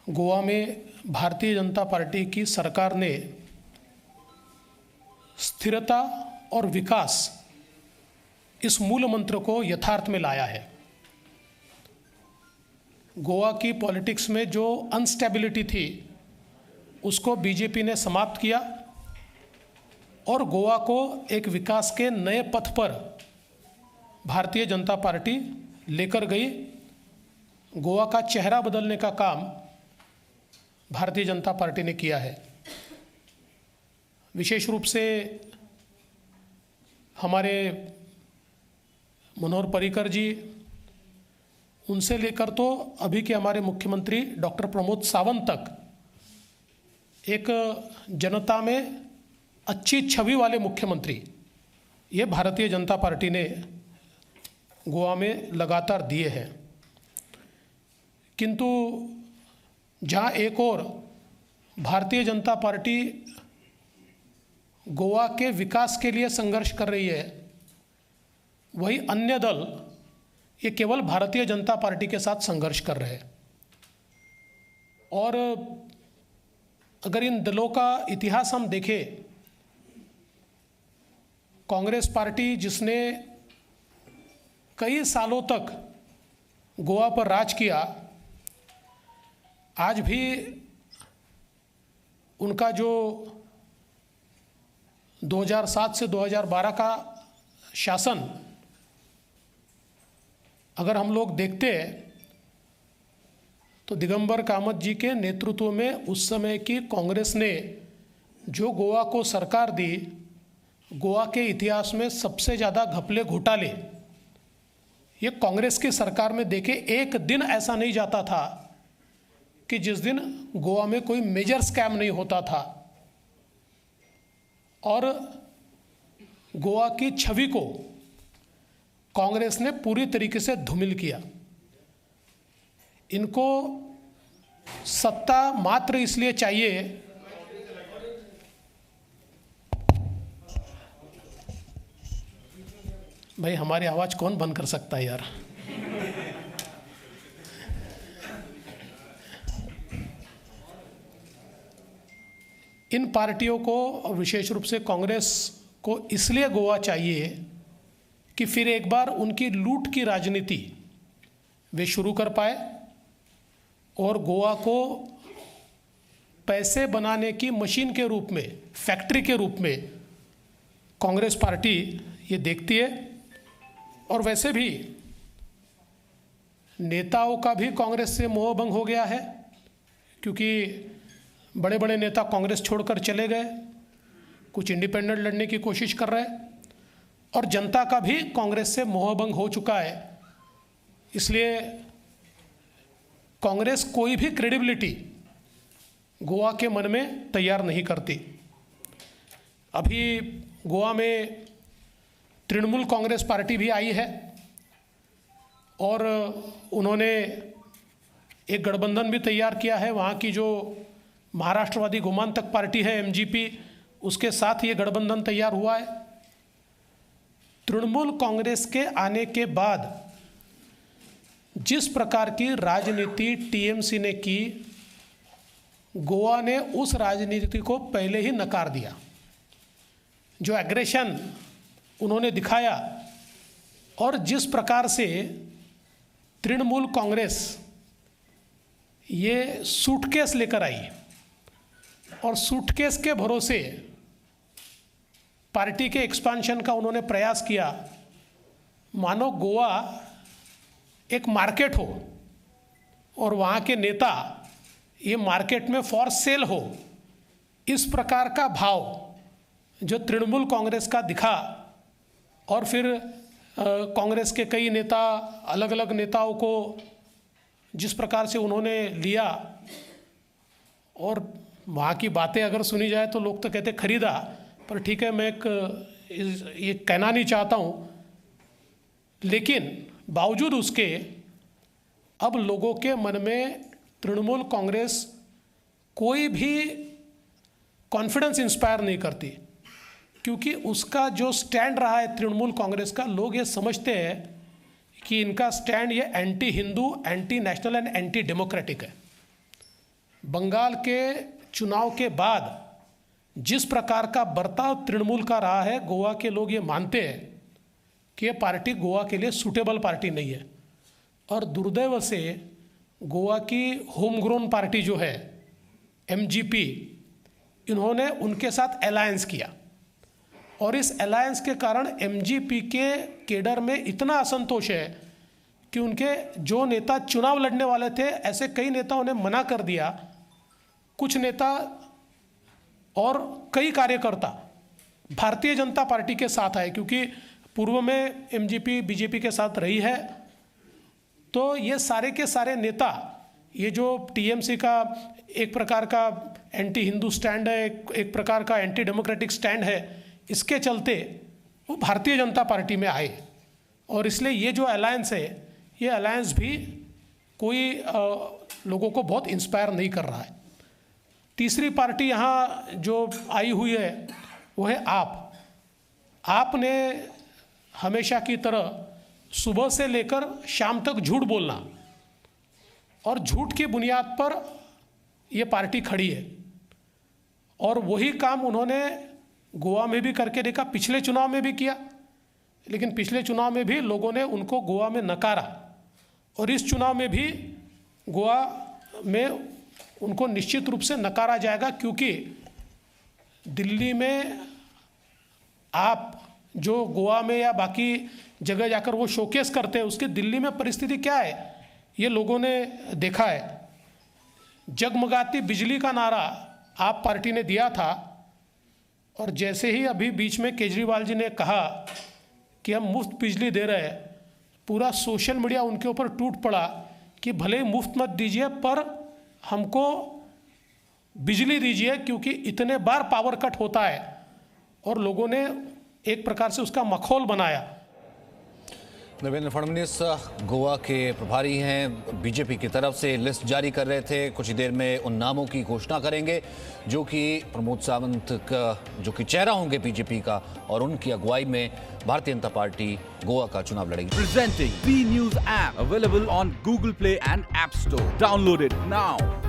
गोवा में भारतीय जनता पार्टी की सरकार ने स्थिरता और विकास इस मूल मंत्र को यथार्थ में लाया है। गोवा की पॉलिटिक्स में जो अनस्टेबिलिटी थी उसको बीजेपी ने समाप्त किया और गोवा को एक विकास के नए पथ पर भारतीय जनता पार्टी लेकर गई। गोवा का चेहरा बदलने का काम भारतीय जनता पार्टी ने किया है। विशेष रूप से हमारे मनोहर पर्रिकर जी, उनसे लेकर तो अभी के हमारे मुख्यमंत्री डॉक्टर प्रमोद सावंत तक एक जनता में अच्छी छवि वाले मुख्यमंत्री ये भारतीय जनता पार्टी ने गोवा में लगातार दिए हैं। किंतु जहाँ एक और भारतीय जनता पार्टी गोवा के विकास के लिए संघर्ष कर रही है, वही अन्य दल ये केवल भारतीय जनता पार्टी के साथ संघर्ष कर रहे हैं। और अगर इन दलों का इतिहास हम देखें, कांग्रेस पार्टी जिसने कई सालों तक गोवा पर राज किया, आज भी उनका जो 2007 से 2012 का शासन अगर हम लोग देखते हैं तो दिगंबर कामत जी के नेतृत्व में उस समय की कांग्रेस ने जो गोवा को सरकार दी, गोवा के इतिहास में सबसे ज़्यादा घपले घोटाले ये कांग्रेस की सरकार में देखे। एक दिन ऐसा नहीं जाता था कि जिस दिन गोवा में कोई मेजर स्कैम नहीं होता था। और गोवा की छवि को कांग्रेस ने पूरी तरीके से धूमिल किया। इनको सत्ता मात्र इसलिए चाहिए भाई, हमारी आवाज कौन बंद कर सकता है यार। इन पार्टियों को और विशेष रूप से कांग्रेस को इसलिए गोवा चाहिए कि फिर एक बार उनकी लूट की राजनीति वे शुरू कर पाए और गोवा को पैसे बनाने की मशीन के रूप में, फैक्ट्री के रूप में कांग्रेस पार्टी ये देखती है। और वैसे भी नेताओं का भी कांग्रेस से मोह भंग हो गया है, क्योंकि बड़े बड़े नेता कांग्रेस छोड़कर चले गए, कुछ इंडिपेंडेंट लड़ने की कोशिश कर रहे हैं और जनता का भी कांग्रेस से मोह भंग हो चुका है। इसलिए कांग्रेस कोई भी क्रेडिबिलिटी गोवा के मन में तैयार नहीं करती। अभी गोवा में तृणमूल कांग्रेस पार्टी भी आई है और उन्होंने एक गठबंधन भी तैयार किया है। वहाँ की जो महाराष्ट्रवादी गोमांतक पार्टी है एमजीपी, उसके साथ ये गठबंधन तैयार हुआ है। तृणमूल कांग्रेस के आने के बाद जिस प्रकार की राजनीति टीएमसी ने की, गोवा ने उस राजनीति को पहले ही नकार दिया। जो एग्रेशन उन्होंने दिखाया और जिस प्रकार से तृणमूल कांग्रेस ये सूटकेस लेकर आई और सूटकेस के भरोसे पार्टी के एक्सपांशन का उन्होंने प्रयास किया, मानो गोवा एक मार्केट हो और वहाँ के नेता ये मार्केट में फॉर सेल हो। इस प्रकार का भाव जो तृणमूल कांग्रेस का दिखा और फिर कांग्रेस के कई नेता, अलग अलग नेताओं को जिस प्रकार से उन्होंने लिया, और वहाँ की बातें अगर सुनी जाए तो लोग तो कहते खरीदा, पर ठीक है, मैं ये कहना नहीं चाहता हूँ, लेकिन बावजूद उसके अब लोगों के मन में तृणमूल कांग्रेस कोई भी कॉन्फिडेंस इंस्पायर नहीं करती, क्योंकि उसका जो स्टैंड रहा है तृणमूल कांग्रेस का, लोग ये समझते हैं कि इनका स्टैंड ये anti Hindu, anti national and anti democratic है। बंगाल के चुनाव के बाद जिस प्रकार का बर्ताव तृणमूल का रहा है, गोवा के लोग ये मानते हैं कि ये पार्टी गोवा के लिए सूटेबल पार्टी नहीं है। और दुर्दैव से गोवा की होम ग्रोन पार्टी जो है एमजीपी, इन्होंने उनके साथ अलायंस किया और इस अलायंस के कारण एमजीपी के केडर में इतना असंतोष है कि उनके जो नेता चुनाव लड़ने वाले थे, ऐसे कई नेताओं ने मना कर दिया। कुछ नेता और कई कार्यकर्ता भारतीय जनता पार्टी के साथ आए, क्योंकि पूर्व में एमजीपी बीजेपी के साथ रही है। तो ये सारे के सारे नेता, ये जो टीएमसी का एक प्रकार का एंटी हिंदू स्टैंड है, एक प्रकार का एंटी डेमोक्रेटिक स्टैंड है, इसके चलते वो भारतीय जनता पार्टी में आए। और इसलिए ये जो अलायंस है, ये अलायंस भी कोई लोगों को बहुत इंस्पायर नहीं कर रहा है। तीसरी पार्टी यहाँ जो आई हुई है वो है आप। आपने हमेशा की तरह सुबह से लेकर शाम तक झूठ बोलना और झूठ की बुनियाद पर ये पार्टी खड़ी है। और वही काम उन्होंने गोवा में भी करके देखा, पिछले चुनाव में भी किया, लेकिन पिछले चुनाव में भी लोगों ने उनको गोवा में नकारा और इस चुनाव में भी गोवा में उनको निश्चित रूप से नकारा जाएगा, क्योंकि दिल्ली में आप जो गोवा में या बाकी जगह जाकर वो शोकेस करते हैं, उसके दिल्ली में परिस्थिति क्या है ये लोगों ने देखा है। जगमगाती बिजली का नारा आप पार्टी ने दिया था और जैसे ही अभी बीच में केजरीवाल जी ने कहा कि हम मुफ्त बिजली दे रहे हैं, पूरा सोशल मीडिया उनके ऊपर टूट पड़ा कि भले ही मुफ्त मत दीजिए पर हमको बिजली दीजिए, क्योंकि इतने बार पावर कट होता है। और लोगों ने एक प्रकार से उसका मखौल बनाया। देवेंद्र फडणवीस गोवा के प्रभारी हैं, बीजेपी की तरफ से लिस्ट जारी कर रहे थे। कुछ ही देर में उन नामों की घोषणा करेंगे जो कि प्रमोद सावंत का जो कि चेहरा होंगे बीजेपी का, और उनकी अगुवाई में भारतीय जनता पार्टी गोवा का चुनाव लड़ेगी। Presenting B News app available on Google Play and App Store. Download it now.